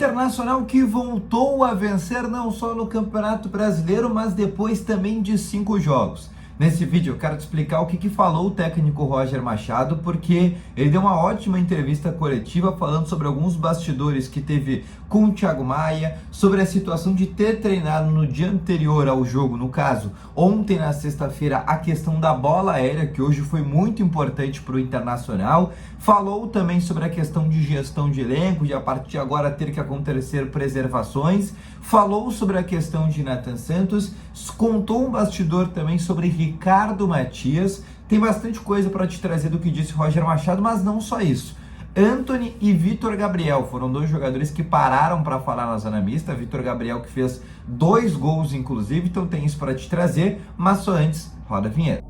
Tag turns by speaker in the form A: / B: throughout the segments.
A: Internacional que voltou a vencer não só no Campeonato Brasileiro, mas depois também de 5 jogos. Nesse vídeo eu quero te explicar o que falou o técnico Roger Machado, porque ele deu uma ótima entrevista coletiva falando sobre alguns bastidores que teve com o Thiago Maia, sobre a situação de ter treinado no dia anterior ao jogo, no caso, ontem na sexta-feira, a questão da bola aérea, que hoje foi muito importante para o Internacional. Falou também sobre a questão de gestão de elenco, de a partir de agora ter que acontecer preservações. Falou sobre a questão de Nathan Santos, contou um bastidor também sobre Ricardo Matias. Tem bastante coisa para te trazer do que disse Roger Machado, mas não só isso. Antony e Vitor Gabriel foram dois jogadores que pararam para falar na zona mista. Vitor Gabriel que fez 2 gols inclusive, então tem isso para te trazer, mas só antes, roda a vinheta.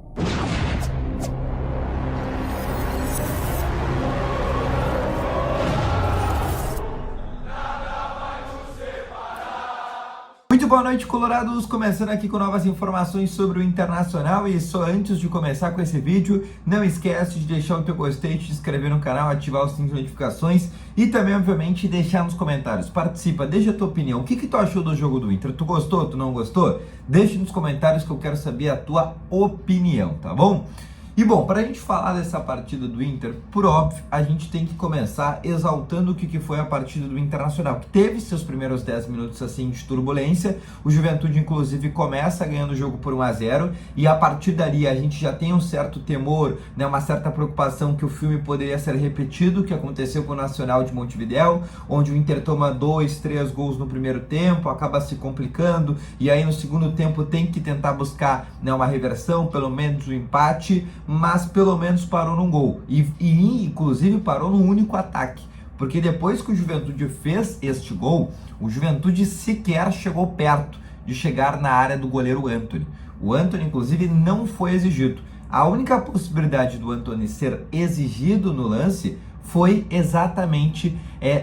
A: Muito boa noite, colorados, começando aqui com novas informações sobre o Internacional. E só antes de começar com esse vídeo, não esquece de deixar o teu gostei, de se inscrever no canal, ativar os sinos de notificações e também, obviamente, deixar nos comentários. Participa, deixa a tua opinião. O que tu achou do jogo do Inter? Tu gostou? Tu não gostou? Deixa nos comentários que eu quero saber a tua opinião, tá bom? E bom, para a gente falar dessa partida do Inter, por óbvio, a gente tem que começar exaltando o que foi a partida do Internacional, que teve seus primeiros 10 minutos assim de turbulência. O Juventude, inclusive, começa ganhando o jogo por 1-0 e a partir dali a gente já tem um certo temor, né, uma certa preocupação que o filme poderia ser repetido, o que aconteceu com o Nacional de Montevidéu, onde o Inter toma 2, 3 gols no primeiro tempo, acaba se complicando e aí no segundo tempo tem que tentar buscar, né, uma reversão, pelo menos um empate, mas pelo menos parou num gol e inclusive parou num único ataque, porque depois que o Juventude fez este gol, o Juventude sequer chegou perto de chegar na área do goleiro Antony. O Antony, inclusive, não foi exigido. A única possibilidade do Antony ser exigido no lance foi exatamente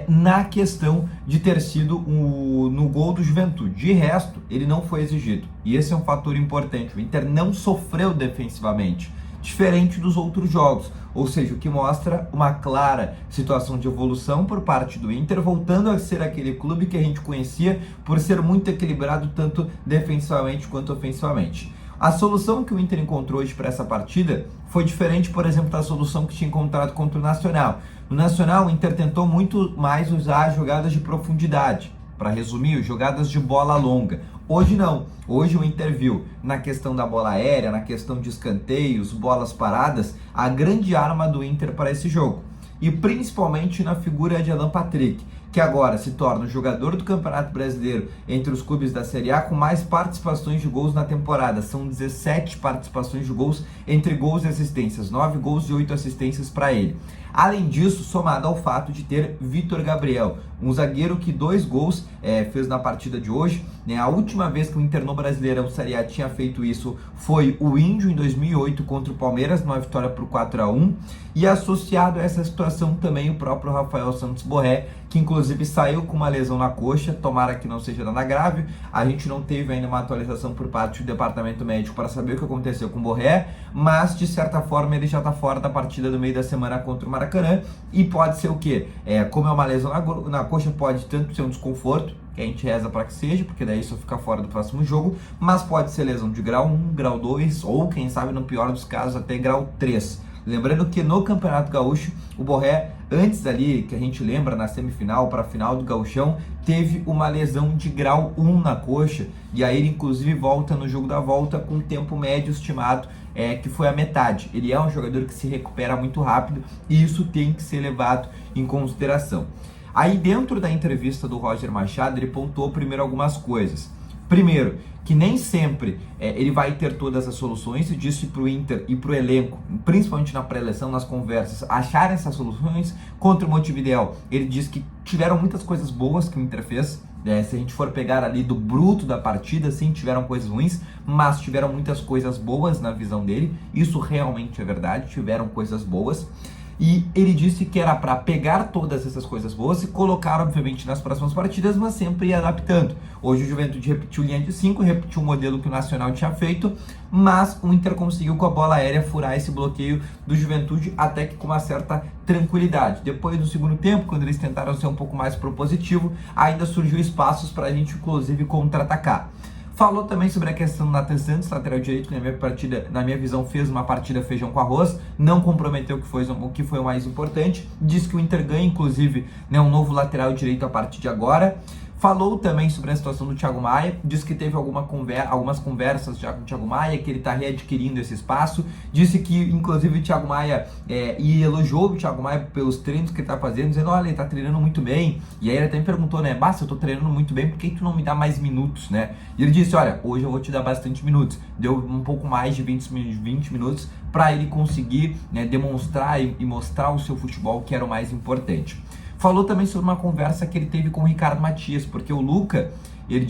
A: na questão de ter sido no gol do Juventude. De resto, ele não foi exigido. E esse é um fator importante. O Inter não sofreu defensivamente, diferente dos outros jogos, ou seja, o que mostra uma clara situação de evolução por parte do Inter, voltando a ser aquele clube que a gente conhecia por ser muito equilibrado tanto defensivamente quanto ofensivamente. A solução que o Inter encontrou hoje para essa partida foi diferente, por exemplo, da solução que tinha encontrado contra o Nacional. No Nacional, o Inter tentou muito mais usar jogadas de profundidade, para resumir, jogadas de bola longa. Hoje não. Hoje o Inter viu na questão da bola aérea, na questão de escanteios, bolas paradas, a grande arma do Inter para esse jogo. E principalmente na figura de Alan Patrick, que agora se torna o jogador do Campeonato Brasileiro entre os clubes da Série A com mais participações de gols na temporada. São 17 participações de gols entre gols e assistências, 9 gols e 8 assistências para ele. Além disso, somado ao fato de ter Vitor Gabriel, um zagueiro que 2 gols fez na partida de hoje, né? A última vez que o Inter no Brasileirão Série A tinha feito isso foi o Índio em 2008 contra o Palmeiras, numa vitória por 4-1, e associado a essa situação também o próprio Rafael Santos Borré, que inclusive saiu com uma lesão na coxa, tomara que não seja nada grave. A gente não teve ainda uma atualização por parte do departamento médico para saber o que aconteceu com o Borré, mas de certa forma ele já está fora da partida do meio da semana contra o Maracanã, e pode ser o quê? Como é uma lesão na coxa, pode tanto ser um desconforto, que a gente reza para que seja, porque daí só fica fora do próximo jogo, mas pode ser lesão de grau 1, grau 2, ou quem sabe no pior dos casos até grau 3. Lembrando que no Campeonato Gaúcho, o Borré, antes ali, que a gente lembra, na semifinal para a final do Gauchão, teve uma lesão de grau 1 na coxa, e aí ele inclusive volta no jogo da volta com tempo médio estimado, que foi a metade. Ele é um jogador que se recupera muito rápido, e isso tem que ser levado em consideração. Aí dentro da entrevista do Roger Machado, ele pontuou primeiro algumas coisas. Primeiro, que nem sempre ele vai ter todas as soluções, e disse para o Inter e para o elenco, principalmente na pré-eleição, nas conversas, acharem essas soluções. Contra o Montevidéu, ele disse que tiveram muitas coisas boas que o Inter fez, se a gente for pegar ali do bruto da partida, sim, tiveram coisas ruins, mas tiveram muitas coisas boas na visão dele, isso realmente é verdade, tiveram coisas boas. E ele disse que era para pegar todas essas coisas boas e colocar, obviamente, nas próximas partidas, mas sempre ir adaptando. Hoje o Juventude repetiu linha de 5, repetiu o modelo que o Nacional tinha feito, mas o Inter conseguiu com a bola aérea furar esse bloqueio do Juventude até que com uma certa tranquilidade. Depois do segundo tempo, quando eles tentaram ser um pouco mais propositivo, ainda surgiu espaços para a gente, inclusive, contra-atacar. Falou também sobre a questão do Nathan Santos, lateral direito, que na minha visão fez uma partida feijão com arroz, não comprometeu o que foi o mais importante, disse que o Inter ganha, inclusive, né, um novo lateral direito a partir de agora. Falou também sobre a situação do Thiago Maia, disse que teve algumas conversas já com o Thiago Maia, que ele está readquirindo esse espaço, disse que inclusive o Thiago Maia e elogiou o Thiago Maia pelos treinos que ele está fazendo, dizendo, olha, ele está treinando muito bem, e aí ele até me perguntou, né, se eu estou treinando muito bem, por que tu não me dá mais minutos, né? E ele disse, olha, hoje eu vou te dar bastante minutos, deu um pouco mais de 20 minutos para ele conseguir, né, demonstrar e mostrar o seu futebol, que era o mais importante. Falou também sobre uma conversa que ele teve com o Ricardo Matias, porque o Luca, ele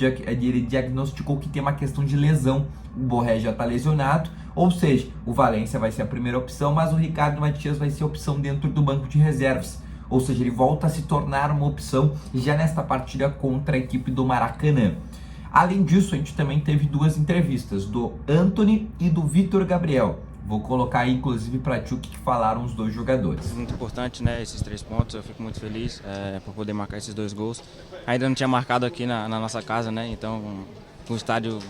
A: diagnosticou que tem uma questão de lesão. O Borré já está lesionado, ou seja, o Valência vai ser a primeira opção, mas o Ricardo Matias vai ser a opção dentro do banco de reservas. Ou seja, ele volta a se tornar uma opção já nesta partida contra a equipe do Maracanã. Além disso, a gente também teve duas entrevistas, do Antony e do Vitor Gabriel. Vou colocar aí, inclusive, para ti o que falaram os dois jogadores.
B: Muito importante, né, esses 3 pontos, eu fico muito feliz por poder marcar esses 2 gols. Ainda não tinha marcado aqui na nossa casa, né, então com o estádio do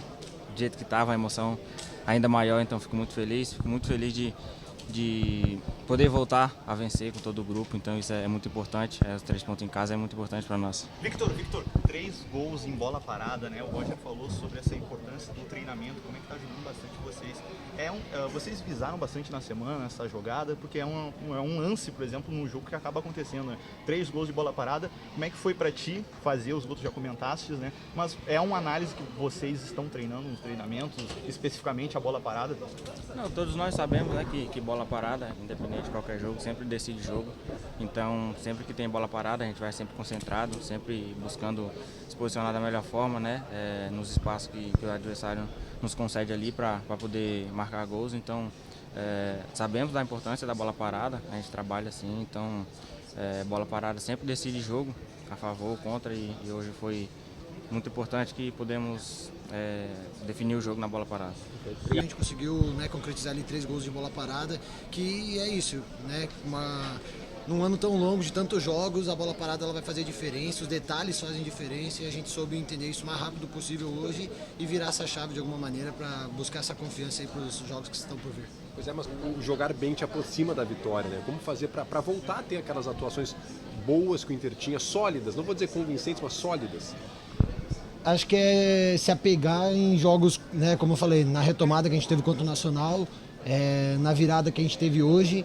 B: jeito que estava, a emoção ainda maior, então fico muito feliz de poder voltar a vencer com todo o grupo, então isso é muito importante, os 3 pontos em casa é muito importante para nós.
C: Victor, 3 gols em bola parada, né? O Roger falou sobre essa importância do treinamento, como é que está ajudando bastante vocês. Vocês visaram bastante na semana essa jogada, porque é um lance, por exemplo, num jogo que acaba acontecendo, né? 3 gols de bola parada, como é que foi para ti fazer, os gols já comentaste, né? Mas é uma análise que vocês estão treinando nos treinamentos, especificamente a bola parada?
B: Não, todos nós sabemos, né, que bola parada, independente de qualquer jogo, sempre decide jogo. Então, sempre que tem bola parada, a gente vai sempre concentrado, sempre buscando se posicionar da melhor forma, né, nos espaços que o adversário nos concede ali para poder marcar gols. Então, sabemos da importância da bola parada, a gente trabalha assim, então bola parada sempre decide jogo, a favor ou contra, e hoje foi muito importante que pudemos definir o jogo na bola parada.
D: A gente conseguiu, né, concretizar ali 3 gols de bola parada, que é isso, né, num ano tão longo de tantos jogos, a bola parada ela vai fazer diferença, os detalhes fazem diferença, e a gente soube entender isso o mais rápido possível hoje e virar essa chave de alguma maneira para buscar essa confiança aí para os jogos que estão por vir.
E: Pois é, mas o jogar bem te aproxima da vitória, né? Como fazer para voltar a ter aquelas atuações boas que o Inter tinha, sólidas, não vou dizer convincentes, mas sólidas?
D: Acho que é se apegar em jogos, né, como eu falei, na retomada que a gente teve contra o Nacional, na virada que a gente teve hoje,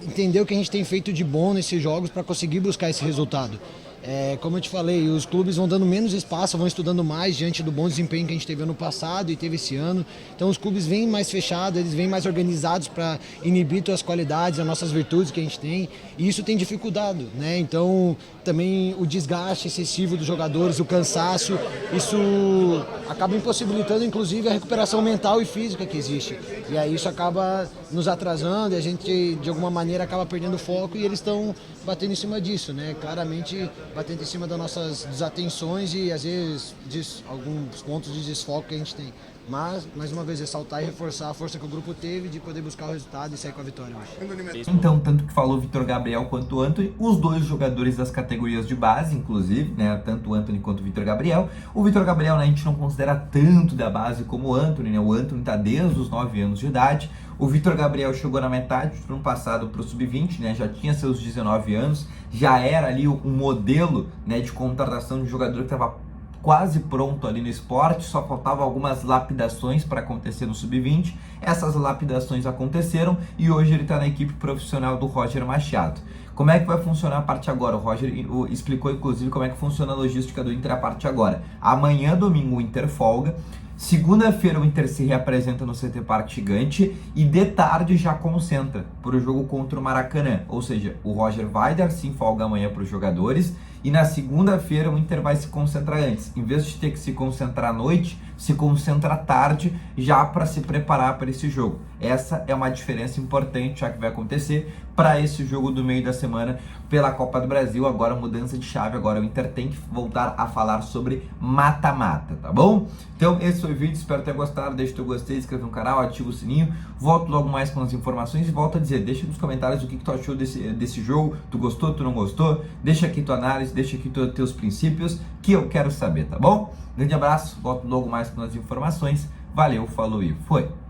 D: entender o que a gente tem feito de bom nesses jogos para conseguir buscar esse resultado. Como eu te falei, os clubes vão dando menos espaço, vão estudando mais diante do bom desempenho que a gente teve ano passado e teve esse ano. Então os clubes vêm mais fechados, eles vêm mais organizados para inibir as qualidades, as nossas virtudes que a gente tem. E isso tem dificultado, né? Então também o desgaste excessivo dos jogadores, o cansaço, isso acaba impossibilitando inclusive a recuperação mental e física que existe. E aí isso acaba nos atrasando e a gente de alguma maneira acaba perdendo o foco, e eles estão batendo em cima disso, né? Claramente batendo em cima das nossas desatenções e às vezes alguns pontos de desfoque que a gente tem. Mas, mais uma vez, ressaltar e reforçar a força que o grupo teve de poder buscar o resultado e sair com a vitória hoje.
A: Então, tanto que falou o Vitor Gabriel quanto o Antony, os dois jogadores das categorias de base, inclusive, né, tanto o Antony quanto o Vitor Gabriel. O Vitor Gabriel, né, a gente não considera tanto da base como o Antony, né? O Antony tá desde os 9 anos de idade. O Vitor Gabriel chegou na metade do ano passado para o Sub-20, né? Já tinha seus 19 anos, já era ali um modelo, né, de contratação de jogador que estava quase pronto ali no esporte, só faltavam algumas lapidações para acontecer no Sub-20. Essas lapidações aconteceram e hoje ele está na equipe profissional do Roger Machado. Como é que vai funcionar a parte agora? O Roger explicou, inclusive, como é que funciona a logística do Inter a parte agora. Amanhã, domingo, o Inter folga. Segunda-feira o Inter se reapresenta no CT Parque Gigante e de tarde já concentra para o jogo contra o Maracanã. Ou seja, o Roger vai dar sim folga amanhã para os jogadores e na segunda-feira o Inter vai se concentrar antes. Em vez de ter que se concentrar à noite, se concentra à tarde já para se preparar para esse jogo. Essa é uma diferença importante já que vai acontecer, para esse jogo do meio da semana pela Copa do Brasil. Agora mudança de chave, agora o Inter tem que voltar a falar sobre mata-mata, tá bom? Então esse foi o vídeo, espero ter gostado, deixa o teu gostei, inscreve no canal, ativa o sininho, volto logo mais com as informações e volto a dizer, deixa nos comentários o que tu achou desse jogo, tu gostou, tu não gostou, deixa aqui tua análise, deixa aqui teus princípios, que eu quero saber, tá bom? Grande abraço, volto logo mais com as informações, valeu, falou e foi!